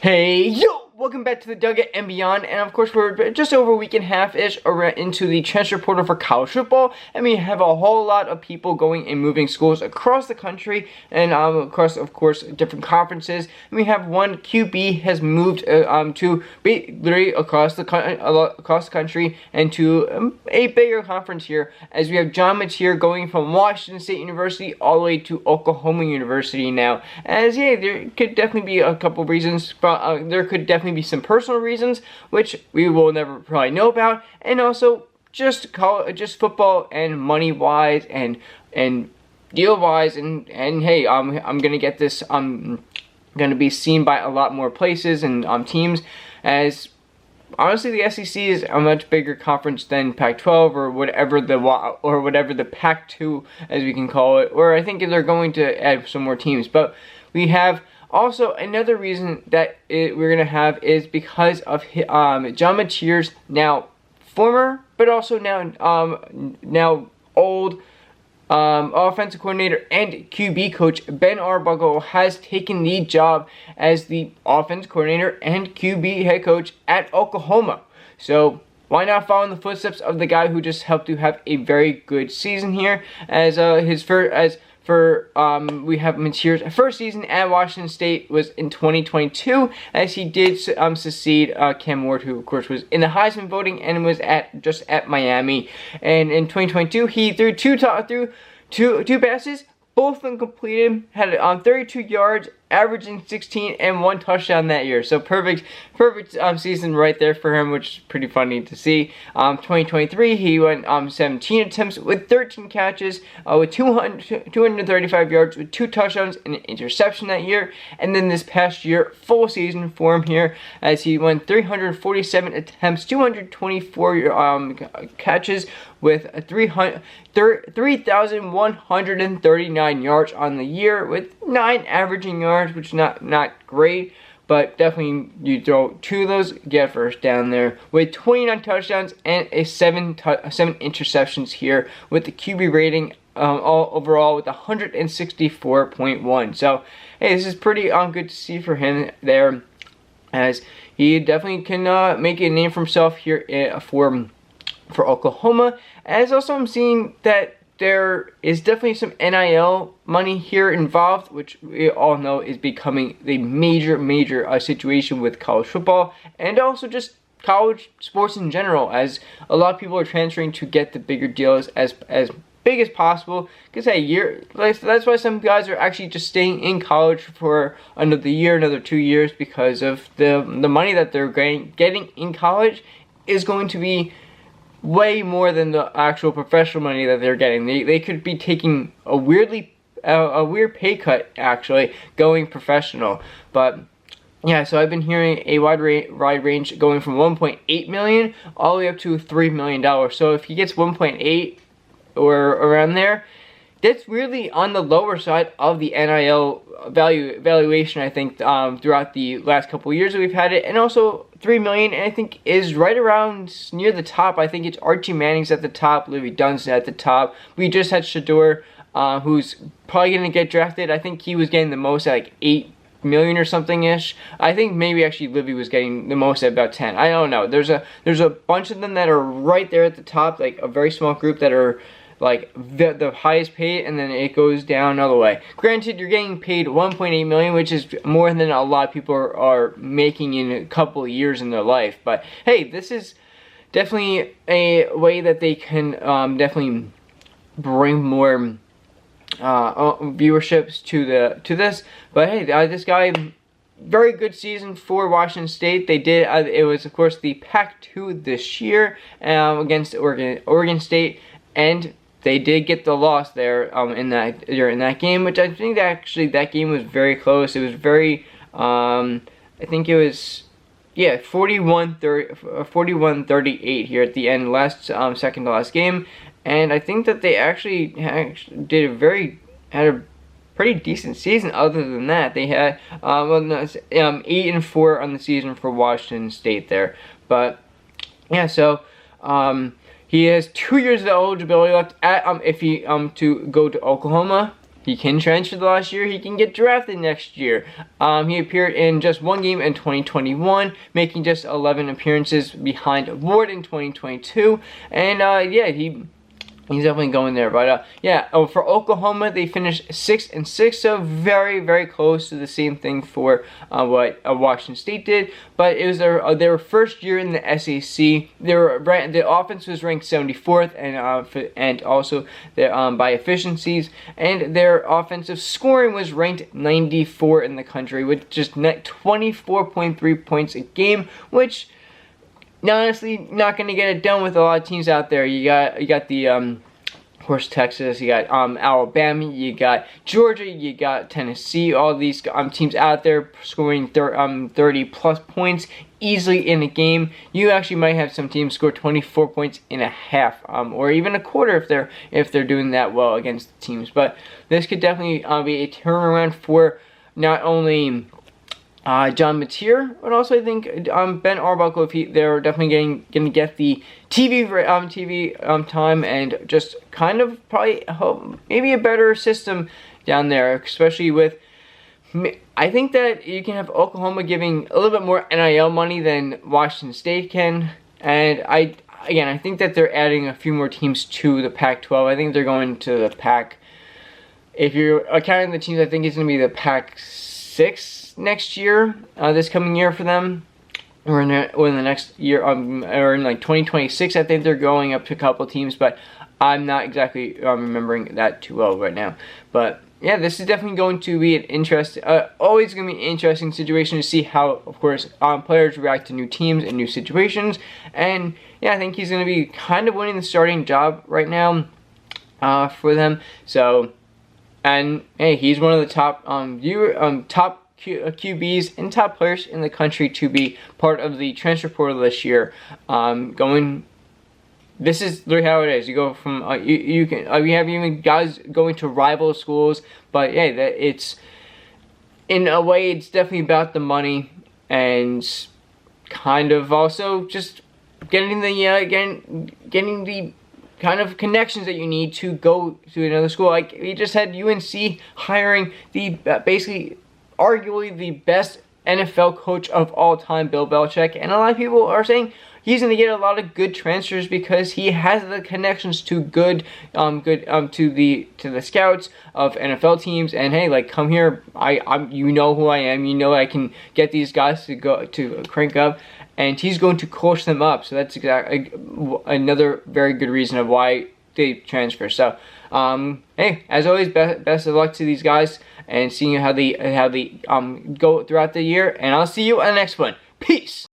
Hey, yo! Welcome back to the Dugget and Beyond, and of course we're just over a week and a half-ish into the transfer portal for college football, and we have a whole lot of people going and moving schools across the country, and of course, different conferences. And we have one QB has moved to literally across the country and to a bigger conference here, as we have John Mateer going from Washington State University all the way to Oklahoma University now. As yeah, there could definitely be a couple reasons, but there could definitely be some personal reasons, which we will never probably know about, and also just football and money wise and deal wise, and hey, I'm gonna get this gonna be seen by a lot more places and teams, as honestly the SEC is a much bigger conference than Pac-12 or whatever the Pac-2 as we can call it, or I think they're going to add some more teams. But we have also another reason that we're going to have is because of John Mateer's now former, but also now old offensive coordinator and QB coach Ben Arbuckle has taken the job as the offense coordinator and QB head coach at Oklahoma. So why not follow in the footsteps of the guy who just helped to have a very good season here, as we have Mateer's first season at Washington State was in 2022, as he did succeed Cam Ward, who of course was in the Heisman voting and was just at Miami. And in 2022, he threw two passes, both of them completed, had 32 yards, averaging 16 and 1 touchdown that year. So perfect season right there for him, which is pretty funny to see. 2023, he went 17 attempts with 13 catches, with 235 yards, with 2 touchdowns and an interception that year. And then this past year, full season for him here, as he went 347 attempts, 224 catches, with 3,139 yards on the year, with 9 averaging yards, which is not great, but definitely you throw 2 of those, get first down there, with 29 touchdowns and seven interceptions here, with the QB rating all overall with 164.1. So hey, this is pretty good to see for him there, as he definitely can make a name for himself here for Oklahoma. As also I'm seeing that there is definitely some NIL money here involved, which we all know is becoming a major situation with college football and also just college sports in general, as a lot of people are transferring to get the bigger deals as big as possible. Because hey, that's why some guys are actually just staying in college for another year, another 2 years, because of the money that they're getting in college is going to be way more than the actual professional money that they're getting. They could be taking a weird pay cut actually going professional. But yeah, so I've been hearing a wide range going from 1.8 million all the way up to $3 million. So if he gets 1.8 or around there, that's really on the lower side of the NIL valuation, I think, throughout the last couple of years that we've had it. And also $3 million, and I think is right around near the top. I think it's Archie Manning's at the top, Livy Dunn's at the top. We just had Shedeur, who's probably going to get drafted. I think he was getting the most at like 8 million or something ish. I think maybe actually Livy was getting the most at about 10. I don't know. There's a bunch of them that are right there at the top, like a very small group that are like the highest paid, and then it goes down another way. Granted, you're getting paid 1.8 million, which is more than a lot of people are making in a couple of years in their life. But hey, this is definitely a way that they can definitely bring more viewerships to this. But hey, this guy, very good season for Washington State. They did. It was of course the Pac-2 this year against Oregon State, and they did get the loss there in that game, which I think that actually that game was very close. It was very, I think it was, yeah, 41-38 here at the end, second to last game, and I think that they actually had a pretty decent season. Other than that, they had 8-4 on the season for Washington State there, but yeah, so he has 2 years of eligibility left if he to go to Oklahoma. he can transfer the last year, he can get drafted next year. He appeared in just one game in 2021, making just 11 appearances behind Ward in 2022, and yeah, he's definitely going there. But yeah, for Oklahoma, they finished 6-6, so very, very close to the same thing for what Washington State did. But it was their first year in the SEC. The offense was ranked 74th, and also by efficiencies, and their offensive scoring was ranked 94 in the country, with just net 24.3 points a game, which, honestly, not going to get it done with a lot of teams out there. You got the of course Texas, you got Alabama, you got Georgia, you got Tennessee. All these teams out there scoring 30 plus points easily in a game. You actually might have some teams score 24 points in a half, or even a quarter if they're doing that well against the teams. But this could definitely be a turnaround for not only John Mateer, but also I think Ben Arbuckle, if they're definitely going to get the TV time, and just kind of probably maybe a better system down there, especially with. I think that you can have Oklahoma giving a little bit more NIL money than Washington State can, and I think that they're adding a few more teams to the Pac-12. I think they're going to the Pac. If you're counting the teams, I think it's going to be the Pac-6 next year, this coming year for them, or in the next year, or in like 2026. I think they're going up to a couple teams, but I'm not exactly remembering that too well right now. But yeah, this is definitely going to be an always going to be an interesting situation to see how, of course, players react to new teams and new situations. And yeah, I think he's going to be kind of winning the starting job right now for them. So, and hey, he's one of the top top QBs and top players in the country to be part of the transfer portal this year. This is literally how it is. You go from you have even guys going to rival schools, but yeah, it's in a way it's definitely about the money, and kind of also just getting the kind of connections that you need to go to another school. Like we just had UNC hiring the basically arguably the best NFL coach of all time, Bill Belichick, and a lot of people are saying he's going to get a lot of good transfers because he has the connections to to the scouts of NFL teams. And hey, like, come here, you know who I am, you know I can get these guys to crank up, and he's going to coach them up. So that's another very good reason of why they transfer. So hey, as always, best of luck to these guys, and seeing how they go throughout the year. And I'll see you on the next one. Peace.